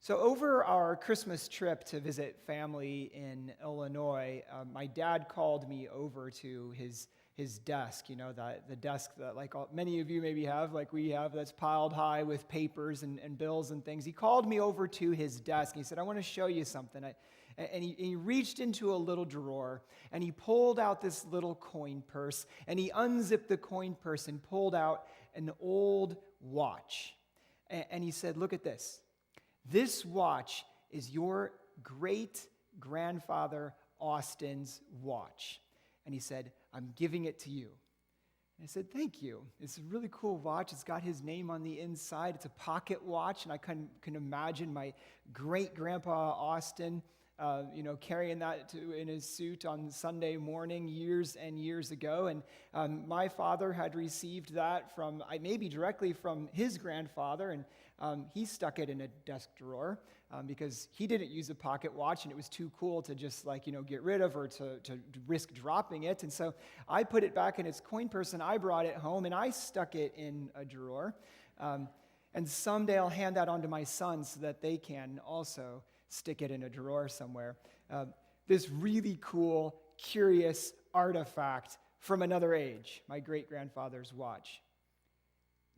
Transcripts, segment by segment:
So over our Christmas trip to visit family in Illinois, my dad called me over to his desk, the desk that many of you maybe have, like we have, that's piled high with papers and bills and things. He called me over to his desk and he said, I want to show you something. And he reached into a little drawer and he pulled out this little coin purse and he unzipped the coin purse and pulled out an old watch. And he said, look at this. This watch is your great-grandfather Austin's watch. And he said, I'm giving it to you. And I said, thank you. It's a really cool watch. It's got his name on the inside. It's a pocket watch, and I can imagine my great-grandpa Austin carrying that in his suit on Sunday morning years and years ago. And my father had received that maybe directly from his grandfather, and he stuck it in a desk drawer because he didn't use a pocket watch, and it was too cool to just get rid of or to risk dropping it. And so I put it back in its coin purse, and I brought it home, and I stuck it in a drawer. And someday I'll hand that on to my sons so that they can also stick it in a drawer somewhere. This really cool, curious artifact from another age, my great-grandfather's watch.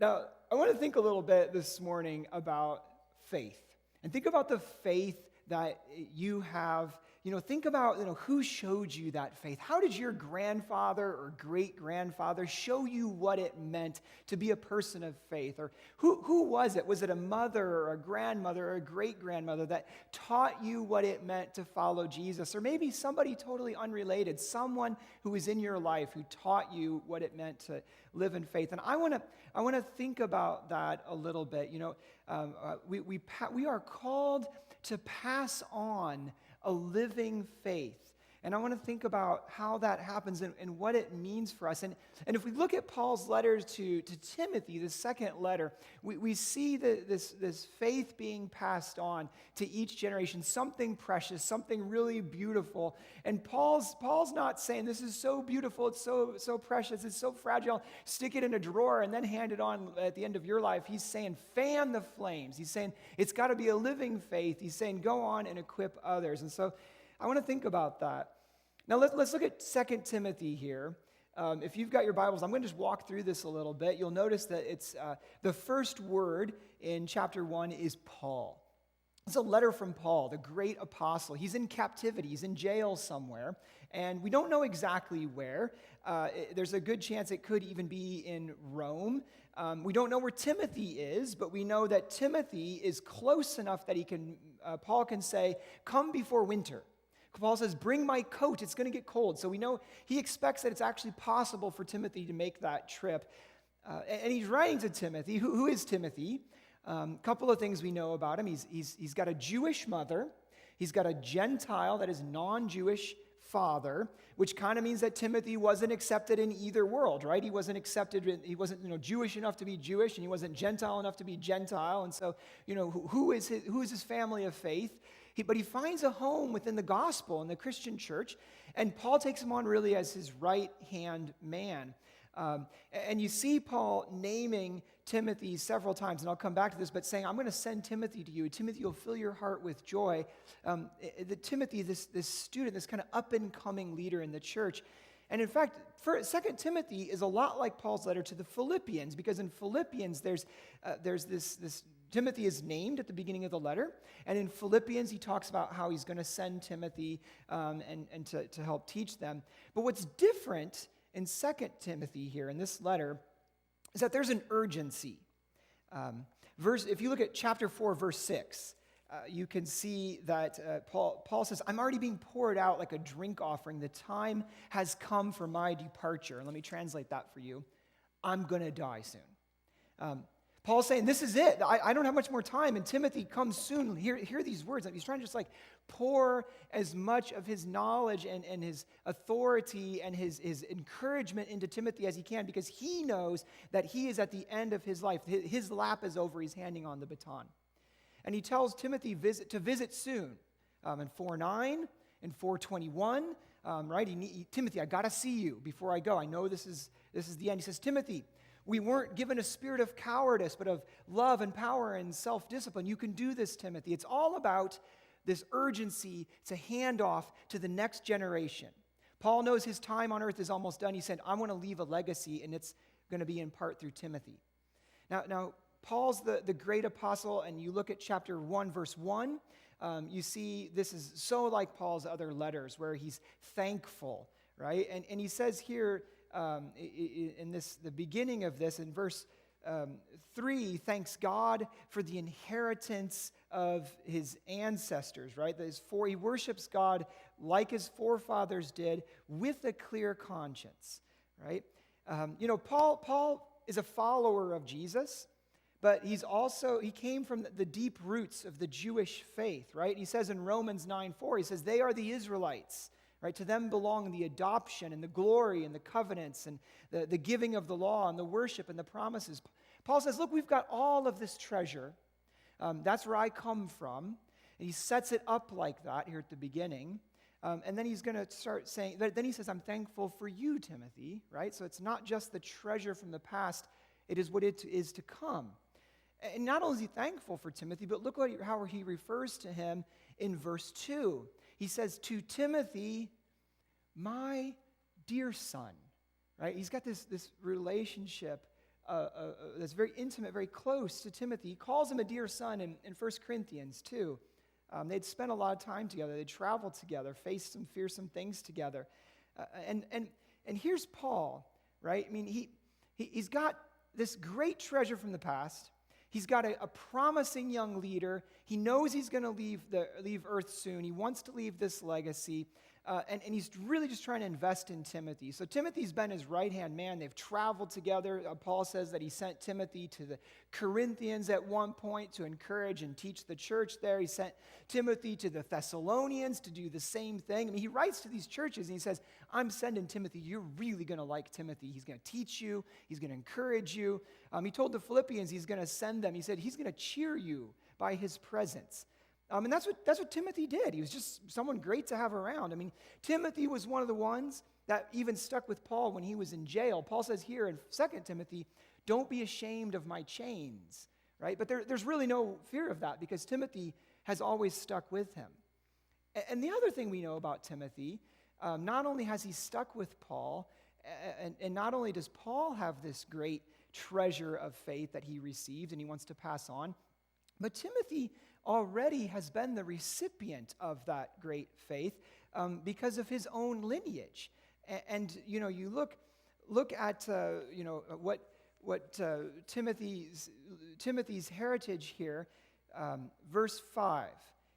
Now, I want to think a little bit this morning about faith. And think about the faith that you have. Think about, who showed you that faith? How did your grandfather or great-grandfather show you what it meant to be a person of faith? Or who was it? Was it a mother or a grandmother or a great-grandmother that taught you what it meant to follow Jesus? Or maybe somebody totally unrelated, someone who was in your life who taught you what it meant to live in faith. And I want to think about that a little bit. We are called to pass on a living faith. And I want to think about how that happens and what it means for us. And if we look at Paul's letter to Timothy, the second letter, we see this faith being passed on to each generation, something precious, something really beautiful. And Paul's not saying, this is so beautiful, it's so precious, it's so fragile, stick it in a drawer and then hand it on at the end of your life. He's saying, fan the flames. He's saying, it's got to be a living faith. He's saying, go on and equip others. And so I want to think about that. Now let's look at 2 Timothy here. If you've got your Bibles, I'm going to just walk through this a little bit. You'll notice that it's the first word in chapter 1 is Paul. It's a letter from Paul, the great apostle. He's in captivity. He's in jail somewhere, and we don't know exactly where. There's a good chance it could even be in Rome. We don't know where Timothy is, but we know that Timothy is close enough that Paul can say, come before winter. Paul says, bring my coat, it's going to get cold. So we know he expects that it's actually possible for Timothy to make that trip. And he's writing to Timothy. Who is Timothy? A couple of things we know about him. He's got a Jewish mother. He's got a Gentile, that is non-Jewish father, which kind of means that Timothy wasn't accepted in either world, right? He wasn't Jewish enough to be Jewish, and he wasn't Gentile enough to be Gentile. And so, who is his family of faith? But he finds a home within the gospel in the Christian church, and Paul takes him on really as his right-hand man. And you see Paul naming Timothy several times, and I'll come back to this, but saying, I'm going to send Timothy to you. Timothy will fill your heart with joy. Timothy, this student, this kind of up-and-coming leader in the church. And in fact, 2 Timothy is a lot like Paul's letter to the Philippians, because in Philippians, there's this Timothy is named at the beginning of the letter, and in Philippians he talks about how he's going to send Timothy and to help teach them. But what's different in 2 Timothy here in this letter is that there's an urgency. If you look at chapter 4, verse 6, you can see that Paul says, I'm already being poured out like a drink offering. The time has come for my departure. And let me translate that for you. I'm going to die soon. Paul's saying, this is it. I don't have much more time, and Timothy comes soon. Hear these words. He's trying to just pour as much of his knowledge and his authority and his encouragement into Timothy as he can, because he knows that he is at the end of his life. His lap is over. He's handing on the baton. And he tells Timothy to visit soon. In 4:9, in 4:21, right? Timothy, I got to see you before I go. I know this is the end. He says, Timothy, We weren't given a spirit of cowardice, but of love and power and self-discipline. You can do this, Timothy. It's all about this urgency to hand off to the next generation. Paul knows his time on earth is almost done. He said, I want to leave a legacy, and it's going to be in part through Timothy. Now Paul's the great apostle, and you look at chapter 1, verse 1, you see this is so like Paul's other letters where he's thankful, right? And he says here in the beginning of this, in verse 3, thanks God for the inheritance of his ancestors, right? He worships God like his forefathers did with a clear conscience, right? Paul is a follower of Jesus, but he came from the deep roots of the Jewish faith, right? He says in Romans 9:4, he says, they are the Israelites, right? To them belong the adoption and the glory and the covenants and the giving of the law and the worship and the promises. Paul says, look, we've got all of this treasure. That's where I come from. And he sets it up like that here at the beginning. And then he's going to start saying, then he says, I'm thankful for you, Timothy, right? So it's not just the treasure from the past, it is what it is to come. And not only is he thankful for Timothy, but look how he refers to him in verse 2. He says, to Timothy, my dear son, right? He's got this relationship that's very intimate, very close to Timothy. He calls him a dear son in 1 Corinthians too. They'd spent a lot of time together. They'd traveled together, faced some fearsome things together. And here's Paul, right? I mean, he's got this great treasure from the past. He's got a promising young leader. He knows he's going to leave Earth soon. He wants to leave this legacy. And he's really just trying to invest in Timothy. So Timothy's been his right-hand man. They've traveled together. Paul says that he sent Timothy to the Corinthians at one point to encourage and teach the church there. He sent Timothy to the Thessalonians to do the same thing. I mean, he writes to these churches and he says, I'm sending Timothy. You're really going to like Timothy. He's going to teach you. He's going to encourage you. He told the Philippians he's going to send them. He said he's going to cheer you by his presence. And that's what Timothy did. He was just someone great to have around. I mean, Timothy was one of the ones that even stuck with Paul when he was in jail. Paul says here in 2 Timothy, don't be ashamed of my chains, right? But there's really no fear of that because Timothy has always stuck with him. And the other thing we know about Timothy, not only has he stuck with Paul, and not only does Paul have this great treasure of faith that he received and he wants to pass on, but Timothy already has been the recipient of that great faith because of his own lineage. And you look at what Timothy's heritage here, verse 5.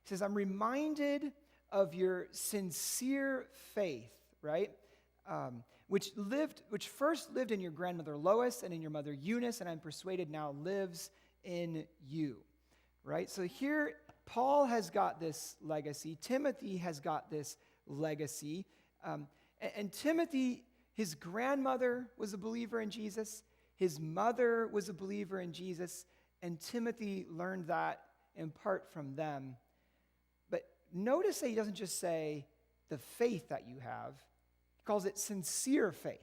He says, I'm reminded of your sincere faith, right? Which first lived in your grandmother Lois and in your mother Eunice, and I'm persuaded now lives in you. Right? So here, Paul has got this legacy. Timothy has got this legacy. And Timothy, his grandmother was a believer in Jesus. His mother was a believer in Jesus. And Timothy learned that in part from them. But notice that he doesn't just say the faith that you have. He calls it sincere faith.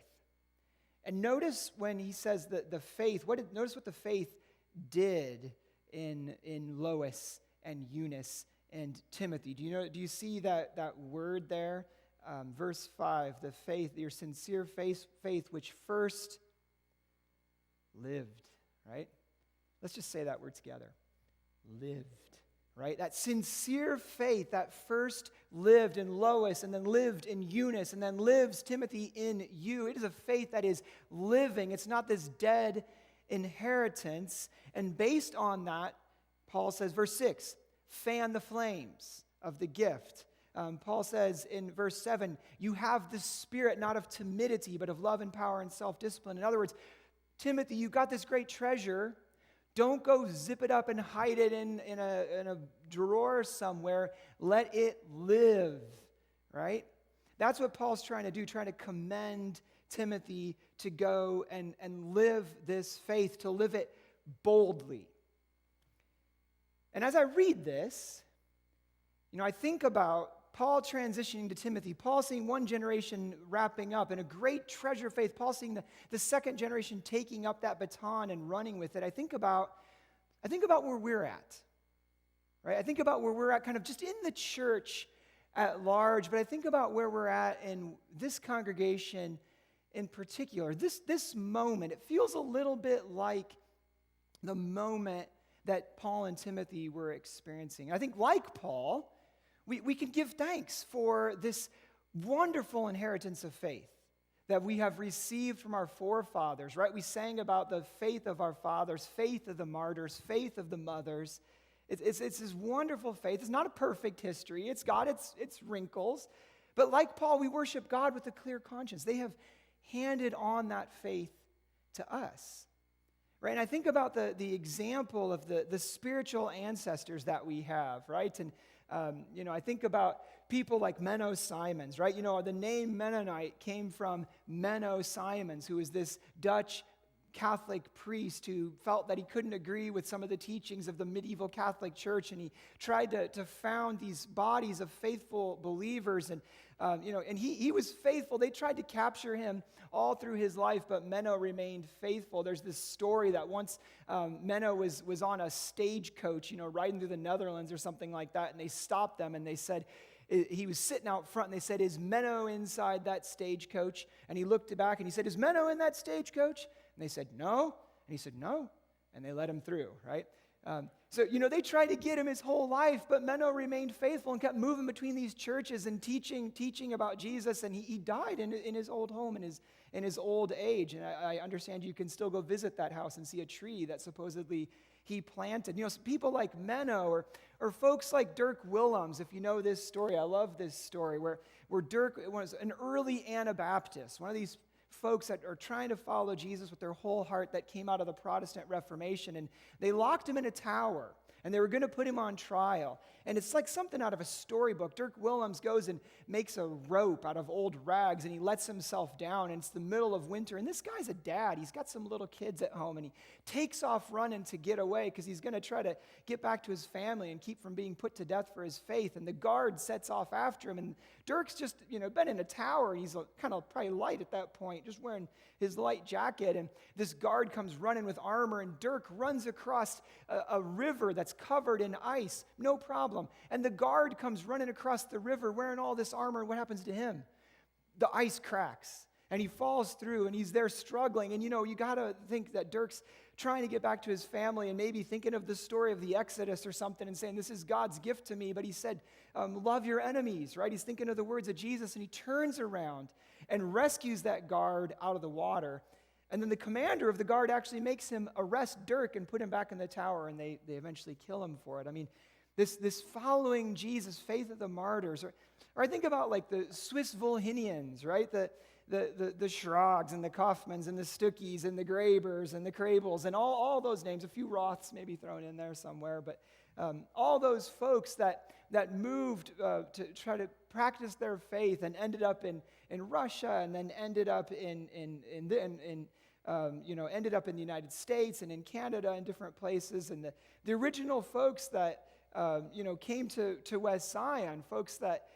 And notice when he says the faith, notice what the faith did in Lois and Eunice and Timothy. Do you see that word there? Verse 5, the faith, your sincere faith which first lived, right? Let's just say that word together. Lived, right? That sincere faith that first lived in Lois and then lived in Eunice and then lives, Timothy, in you. It is a faith that is living. It's not this dead inheritance. And based on that, Paul says, verse 6, fan the flames of the gift. Paul says in verse 7, you have the spirit not of timidity, but of love and power and self-discipline. In other words, Timothy, you've got this great treasure. Don't go zip it up and hide it in a drawer somewhere. Let it live, right? That's what Paul's trying to do, trying to commend Timothy to go and live this faith, to live it boldly. And as I read this, I think about Paul transitioning to Timothy, Paul seeing one generation wrapping up and a great treasure of faith, Paul seeing the second generation taking up that baton and running with it. I think about where we're at, right? I think about where we're at kind of just in the church at large, but I think about where we're at in this congregation in particular. This moment, it feels a little bit like the moment that Paul and Timothy were experiencing. I think like Paul, we can give thanks for this wonderful inheritance of faith that we have received from our forefathers, right? We sang about the faith of our fathers, faith of the martyrs, faith of the mothers. It's this wonderful faith. It's not a perfect history. It's got its wrinkles. But like Paul, we worship God with a clear conscience. They have handed on that faith to us, right? And I think about the example of the spiritual ancestors that we have, right? And I think about people like Menno Simons, right? The name Mennonite came from Menno Simons, who was this Dutch Catholic priest who felt that he couldn't agree with some of the teachings of the medieval Catholic Church, and he tried to found these bodies of faithful believers, and he was faithful. They tried to capture him all through his life, but Menno remained faithful. There's this story that once Menno was on a stagecoach, riding through the Netherlands or something like that, and they stopped them and they said, he was sitting out front, and they said, "Is Menno inside that stagecoach?" And he looked back and he said, "Is Menno in that stagecoach?" And they said, "No." And he said, "No." And they let him through, right? So they tried to get him his whole life, but Menno remained faithful and kept moving between these churches and teaching about Jesus, and he died in his old home, in his old age. And I understand you can still go visit that house and see a tree that supposedly he planted. People like Menno or folks like Dirk Willems, if you know this story, I love this story, where Dirk was an early Anabaptist, one of these folks that are trying to follow Jesus with their whole heart that came out of the Protestant Reformation, and they locked him in a tower, and they were going to put him on trial. And it's like something out of a storybook. Dirk Willems goes and makes a rope out of old rags, and he lets himself down, and it's the middle of winter, and this guy's a dad. He's got some little kids at home, and he takes off running to get away because he's going to try to get back to his family and keep from being put to death for his faith. And the guard sets off after him, and Dirk's just, been in a tower. He's kind of probably light at that point, just wearing his light jacket, and this guard comes running with armor, and Dirk runs across a river that's covered in ice, no problem. And the guard comes running across the river wearing all this armor. What happens to him? The ice cracks, and he falls through, and he's there struggling. And you got to think that Dirk's trying to get back to his family and maybe thinking of the story of the Exodus or something and saying, "This is God's gift to me." But he said, "Love your enemies," right? He's thinking of the words of Jesus, and he turns around and rescues that guard out of the water. And then the commander of the guard actually makes him arrest Dirk and put him back in the tower, and they eventually kill him for it. I mean, this following Jesus, faith of the martyrs, or I think about like the Swiss Volhinians, right? The Schrags and the Kaufmans and the Stuckies and the Grabers and the Krabels and all those names, a few Roths maybe thrown in there somewhere, but all those folks that moved to try to practice their faith and ended up in Russia, and then ended up ended up in the United States and in Canada and different places. And the original folks that came to West Zion, folks that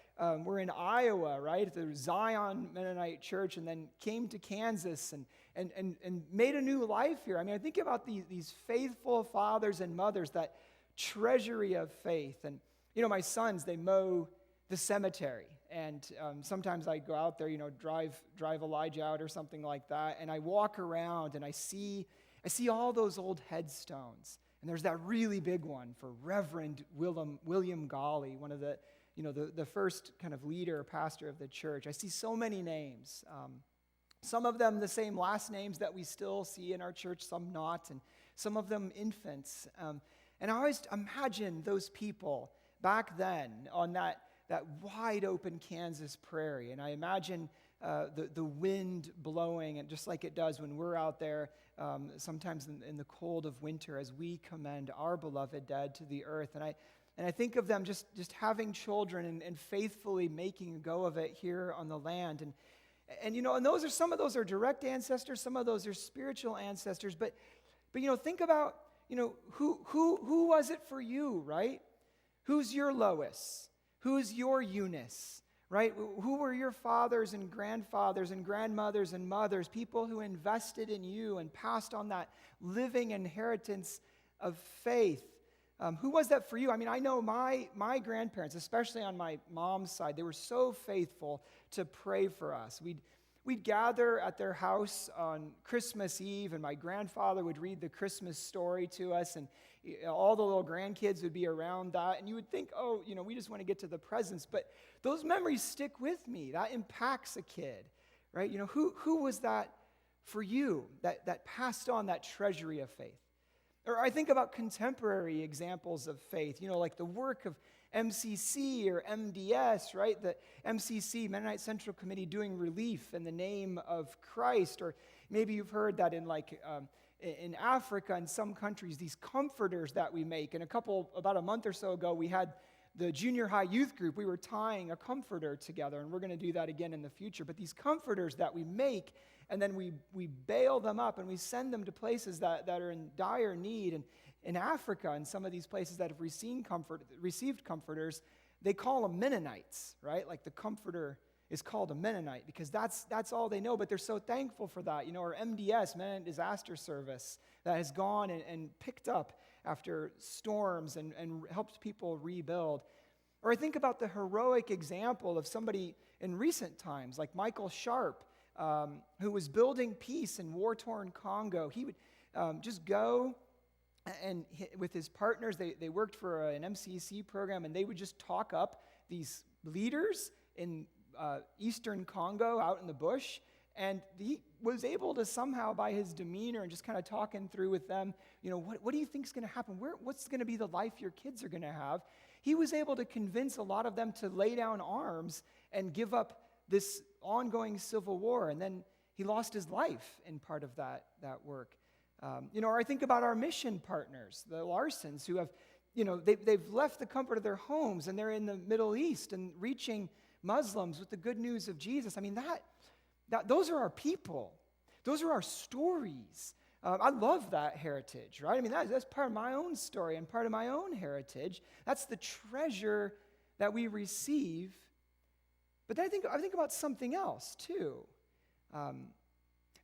were in Iowa, right, the Zion Mennonite Church, and then came to Kansas and made a new life here. I mean, I think about these faithful fathers and mothers, that treasury of faith. And my sons, they mow the cemetery, and sometimes I go out there, drive Elijah out or something like that, and I walk around and I see all those old headstones. And there's that really big one for Reverend William Golly, one of the first kind of leader, pastor of the church. I see so many names. Some of them the same last names that we still see in our church, some not, and some of them infants. And I always imagine those people back then on that wide open Kansas prairie. And I imagine the wind blowing, and just like it does when we're out there sometimes in the cold of winter as we commend our beloved dead to the earth. And I think of them just having children and faithfully making a go of it here on the land. And those are, some of those are direct ancestors, some of those are spiritual ancestors. But think about, who was it for you, right? Who's your Lois? Who's your Eunice, right? Who were your fathers and grandfathers and grandmothers and mothers, people who invested in you and passed on that living inheritance of faith? Who was that for you? I mean, I know my grandparents, especially on my mom's side, they were so faithful to pray for us. We'd gather at their house on Christmas Eve, and my grandfather would read the Christmas story to us, and all the little grandkids would be around that, and you would think, oh, we just want to get to the presents, but those memories stick with me. That impacts a kid, right? Who was that for you that passed on that treasury of faith? Or I think about contemporary examples of faith, like the work of MCC or MDS, right? The MCC, Mennonite Central Committee, doing relief in the name of Christ. Or maybe you've heard that in Africa, in some countries, these comforters that we make. And about a month or so ago, we had the junior high youth group. We were tying a comforter together, and we're going to do that again in the future. But these comforters that we make, and then we bale them up and we send them to places that are in dire need. And in Africa, and some of these places that have received comforters, they call them Mennonites, right? Like the comforter is called a Mennonite because that's all they know, but they're so thankful for that. Or MDS, Mennonite Disaster Service, that has gone and picked up after storms and helped people rebuild. Or I think about the heroic example of somebody in recent times, like Michael Sharp, who was building peace in war-torn Congo. He would just go, and with his partners, they worked for an MCC program, and they would just talk up these leaders in eastern Congo out in the bush, and he was able to somehow, by his demeanor and just kind of talking through with them, what do you think is going to happen? What's going to be the life your kids are going to have? He was able to convince a lot of them to lay down arms and give up this ongoing civil war, and then he lost his life in part of that work. Or I think about our mission partners, the Larsons, who have, they've left the comfort of their homes, and they're in the Middle East and reaching Muslims with the good news of Jesus. I mean, those are our people. Those are our stories. I love that heritage, right? I mean, that's part of my own story and part of my own heritage. That's the treasure that we receive. But then I think about something else, too.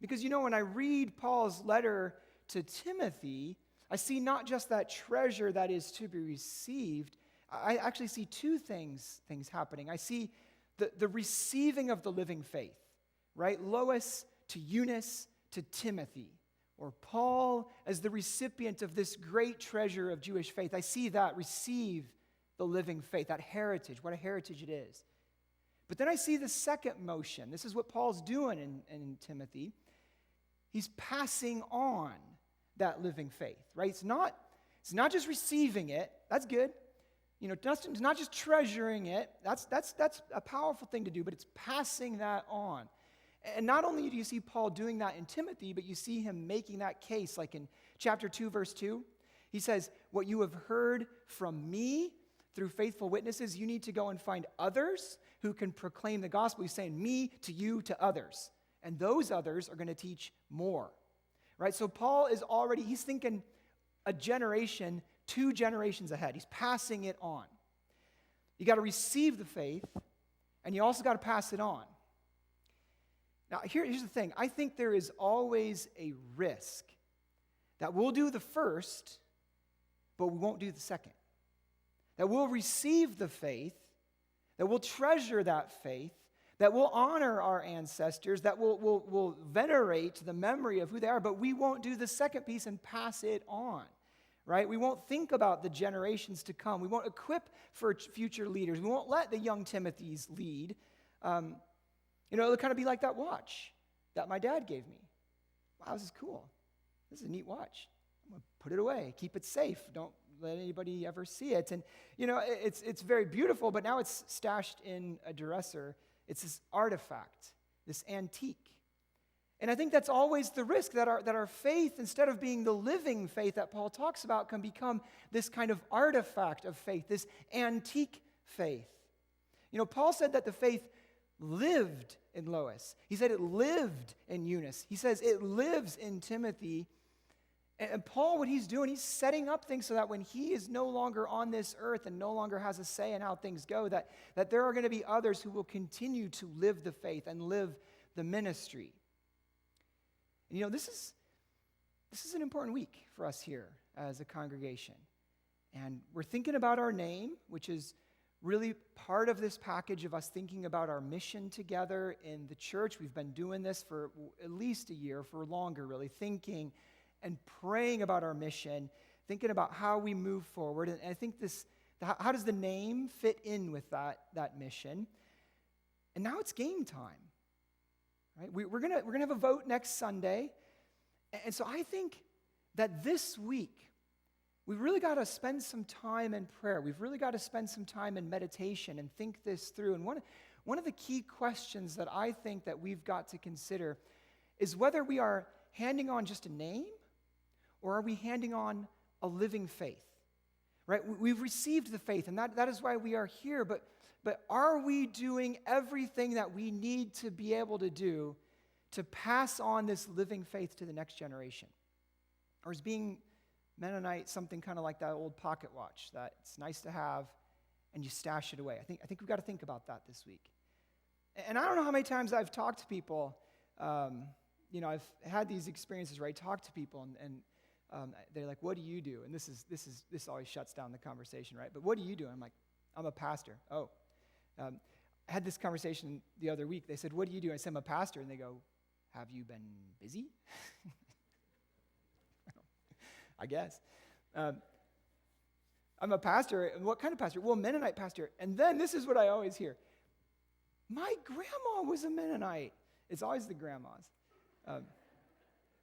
Because, when I read Paul's letter to Timothy, I see not just that treasure that is to be received, I actually see two things happening. I see the receiving of the living faith, right? Lois to Eunice to Timothy, or Paul as the recipient of this great treasure of Jewish faith. I see that receive the living faith, that heritage, what a heritage it is. But then I see the second motion. This is what Paul's doing in Timothy. He's passing on that living faith, right? It's not just receiving it. That's good. It's not just treasuring it. That's a powerful thing to do, but it's passing that on. And not only do you see Paul doing that in Timothy, but you see him making that case, like in chapter 2, verse 2. He says, what you have heard from me through faithful witnesses, you need to go and find others who can proclaim the gospel. He's saying me to you to others. And those others are going to teach more, right? So Paul he's thinking a generation, 2 generations ahead. He's passing it on. You got to receive the faith, and you also got to pass it on. Now, here's the thing. I think there is always a risk that we'll do the first, but we won't do the second. That we'll receive the faith, that we'll treasure that faith, that we'll honor our ancestors, that we'll venerate the memory of who they are, but we won't do the second piece and pass it on, right? We won't think about the generations to come. We won't equip for future leaders. We won't let the young Timothys lead. It'll kind of be like that watch that my dad gave me. Wow, this is cool. This is a neat watch. I'm going to put it away, keep it safe. Don't let anybody ever see it. And, it's very beautiful, but now it's stashed in a dresser. It's this artifact, this antique. And I think that's always the risk, that our faith, instead of being the living faith that Paul talks about, can become this kind of artifact of faith, this antique faith. Paul said that the faith lived in Lois. He said it lived in Eunice. He says it lives in Timothy. And Paul, what he's doing, he's setting up things so that when he is no longer on this earth and no longer has a say in how things go, that there are going to be others who will continue to live the faith and live the ministry. And this is an important week for us here as a congregation. And we're thinking about our name, which is really part of this package of us thinking about our mission together in the church. We've been doing this for at least a year, for longer really, thinking and praying about our mission, thinking about how we move forward. And I think how does the name fit in with that mission? And now it's game time, right? We're gonna have a vote next Sunday. And so I think that this week, we've really got to spend some time in prayer. We've really got to spend some time in meditation and think this through. And one of the key questions that I think that we've got to consider is whether we are handing on just a name or are we handing on a living faith, right? We've received the faith, and that is why we are here, but are we doing everything that we need to be able to do to pass on this living faith to the next generation? Or is being Mennonite something kind of like that old pocket watch that it's nice to have and you stash it away? I think we've got to think about that this week. And I don't know how many times I've talked to people. I've had these experiences where I talk to people and they're like, "What do you do?" And this always shuts down the conversation, right? But what do you do? I'm like, "I'm a pastor." Oh, I had this conversation the other week. They said, "What do you do?" I said, "I'm a pastor," and they go, "Have you been busy?" I guess. I'm a pastor. And what kind of pastor? Well, Mennonite pastor. And then this is what I always hear. My grandma was a Mennonite. It's always the grandmas.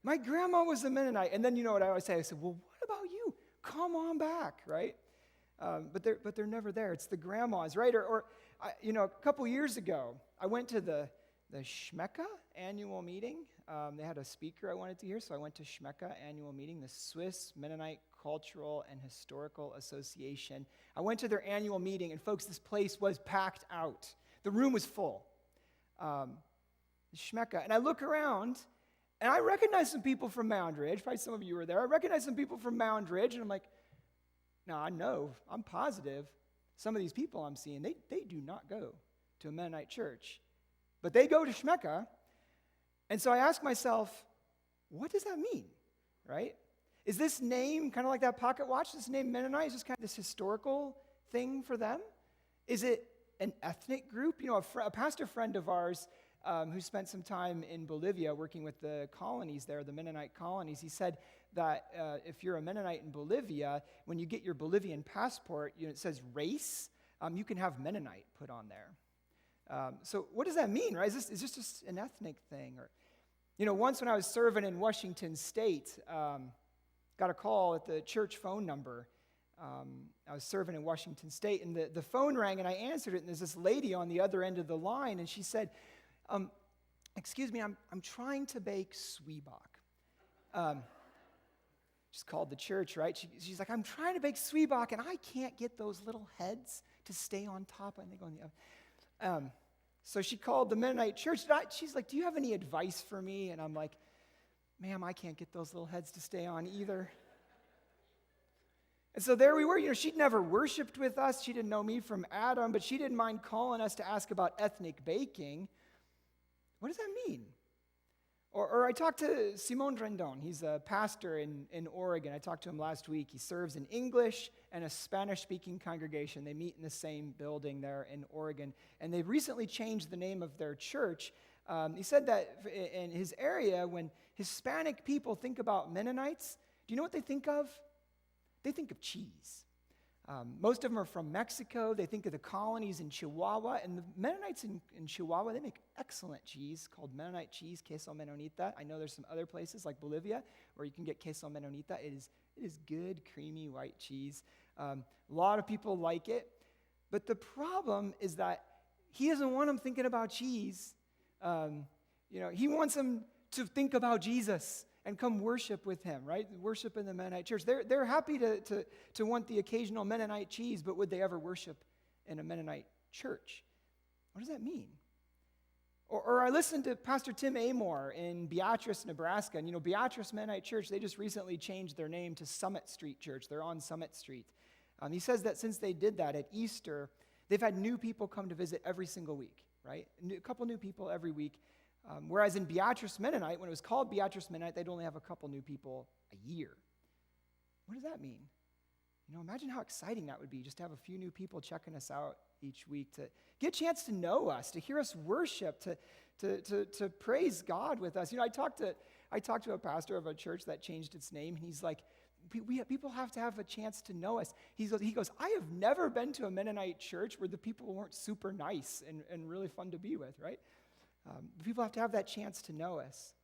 My grandma was a Mennonite. And then you know what I always say? I said, "Well, what about you? Come on back," right? But they're never there. It's the grandmas, right? Or a couple years ago, I went to the Schmecca annual meeting. They had a speaker I wanted to hear, so I went to Schmecca annual meeting, the Swiss Mennonite Cultural and Historical Association. I went to their annual meeting, and folks, this place was packed out. The room was full. Schmecca. And I look around, and I recognize some people from Moundridge. Probably some of you were there. I recognize some people from Moundridge, and I'm like, no, I know, I'm positive some of these people I'm seeing, they do not go to a Mennonite church. But they go to Schmecca. And so I ask myself, what does that mean, right? Is this name kind of like that pocket watch, this name Mennonite, is this kind of this historical thing for them? Is it an ethnic group? A pastor friend of ours who spent some time in Bolivia working with the colonies there, the Mennonite colonies, he said that if you're a Mennonite in Bolivia, when you get your Bolivian passport, it says race, you can have Mennonite put on there. So what does that mean, right? Is this just an ethnic thing? Or, once when I was serving in Washington State, got a call at the church phone number. I was serving in Washington State, and the phone rang, and I answered it, and there's this lady on the other end of the line, and she said, "Excuse me, I'm trying to bake zwieback." Just called the church, right? She's like, "I'm trying to bake zwieback, and I can't get those little heads to stay on top when they go in the oven." So she called the Mennonite church. She's like, "Do you have any advice for me?" And I'm like, "Ma'am, I can't get those little heads to stay on either." And so there we were. She'd never worshiped with us. She didn't know me from Adam, but she didn't mind calling us to ask about ethnic baking. What does that mean? Or I talked to Simon Rendon. He's a pastor in Oregon. I talked to him last week. He serves an English and a Spanish-speaking congregation. They meet in the same building there in Oregon. And they've recently changed the name of their church. He said that in his area, when Hispanic people think about Mennonites, do you know what they think of? They think of cheese. Most of them are from Mexico. They think of the colonies in Chihuahua. And the Mennonites in Chihuahua, they make excellent cheese called Mennonite cheese, queso Mennonita. I know there's some other places like Bolivia where you can get queso Mennonita. It is good, creamy, white cheese. A lot of people like it. But the problem is that he doesn't want them thinking about cheese. He wants them to think about Jesus and come worship with him, right? Worship in the Mennonite church. They're happy to want the occasional Mennonite cheese, but would they ever worship in a Mennonite church? What does that mean? Or I listened to Pastor Tim Amor in Beatrice, Nebraska. And Beatrice Mennonite Church, they just recently changed their name to Summit Street Church. They're on Summit Street. He says that since they did that at Easter, they've had new people come to visit every single week, right? A couple new people every week. Whereas in Beatrice Mennonite, when it was called Beatrice Mennonite, they'd only have a couple new people a year. What does that mean? Imagine how exciting that would be, just to have a few new people checking us out each week, to get a chance to know us, to hear us worship, to praise God with us. I talked to a pastor of a church that changed its name, and he's like, people have to have a chance to know us. He goes, I have never been to a Mennonite church where the people weren't super nice and really fun to be with, right? People have to have that chance to know us.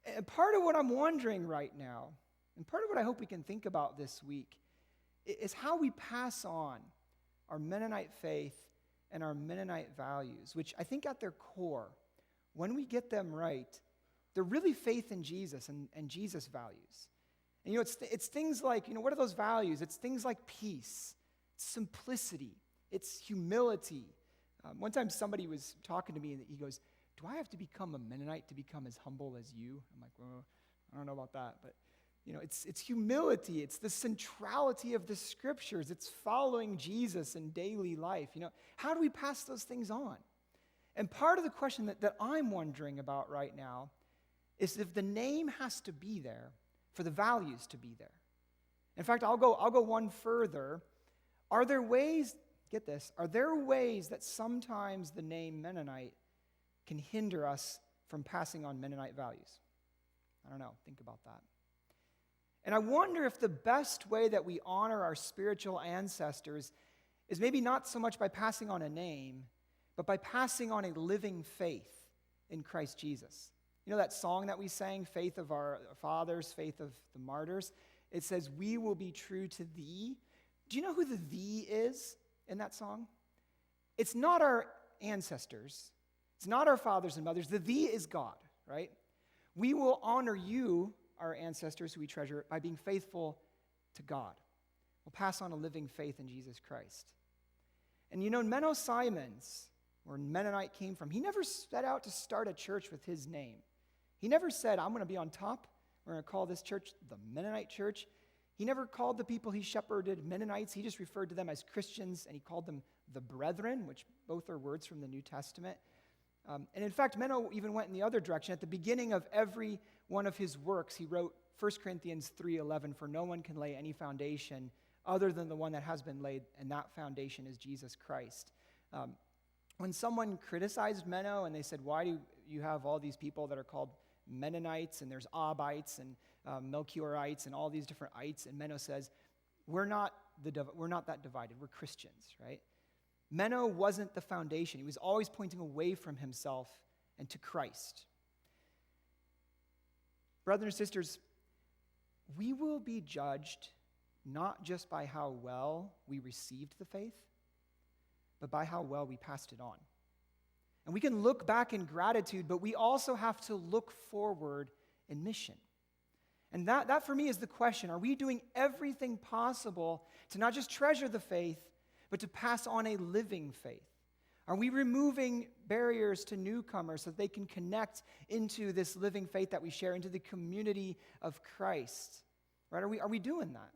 And part of what I'm wondering right now, and part of what I hope we can think about this week, is how we pass on our Mennonite faith and our Mennonite values, which I think at their core, when we get them right, they're really faith in Jesus and Jesus values. And it's things like, what are those values? It's things like peace, it's simplicity, it's humility. One time somebody was talking to me and he goes, do I have to become a Mennonite to become as humble as you? I'm like, well, I don't know about that, but it's humility. It's the centrality of the scriptures. It's following Jesus in daily life. How do we pass those things on? And part of the question that I'm wondering about right now is if the name has to be there for the values to be there. In fact, I'll go one further. Are there ways that sometimes the name Mennonite can hinder us from passing on Mennonite values? I don't know. Think about that. And I wonder if the best way that we honor our spiritual ancestors is maybe not so much by passing on a name, but by passing on a living faith in Christ Jesus. That song that we sang, Faith of Our Fathers, Faith of the Martyrs? It says, we will be true to thee. Do you know who the thee is in that song? It's not our ancestors. It's not our fathers and mothers. The thee is God, right? We will honor you, our ancestors who we treasure, by being faithful to God. We'll pass on a living faith in Jesus Christ. And Menno Simons, where Mennonite came from, he never set out to start a church with his name. He never said, I'm going to be on top. We're going to call this church the Mennonite Church. He never called the people he shepherded Mennonites. He just referred to them as Christians, and he called them the brethren, which both are words from the New Testament. And in fact, Menno even went in the other direction. At the beginning of every one of his works, he wrote 1 Corinthians 3:11, for no one can lay any foundation other than the one that has been laid, and that foundation is Jesus Christ. When someone criticized Menno and they said, why do you have all these people that are called Mennonites, and there's Abites and Melchiorites and all these different ites, and Menno says, we're not that divided, we're Christians, right? Menno wasn't the foundation. He was always pointing away from himself and to Christ. Brothers and sisters, we will be judged not just by how well we received the faith, but by how well we passed it on. And we can look back in gratitude, but we also have to look forward in mission. And that for me is the question. Are we doing everything possible to not just treasure the faith, but to pass on a living faith? Are we removing barriers to newcomers so that they can connect into this living faith that we share, into the community of Christ? Right? Are we doing that?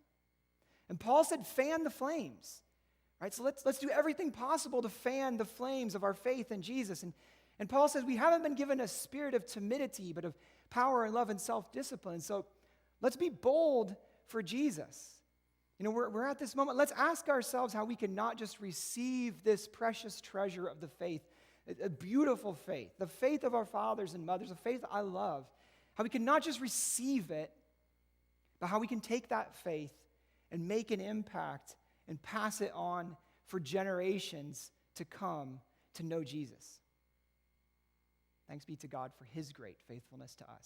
And Paul said, fan the flames. Right? So let's do everything possible to fan the flames of our faith in Jesus. And Paul says we haven't been given a spirit of timidity, but of power and love and self-discipline. So let's be bold for Jesus. We're at this moment. Let's ask ourselves how we can not just receive this precious treasure of the faith, a beautiful faith, the faith of our fathers and mothers, a faith I love, how we can not just receive it, but how we can take that faith and make an impact and pass it on for generations to come to know Jesus. Thanks be to God for his great faithfulness to us.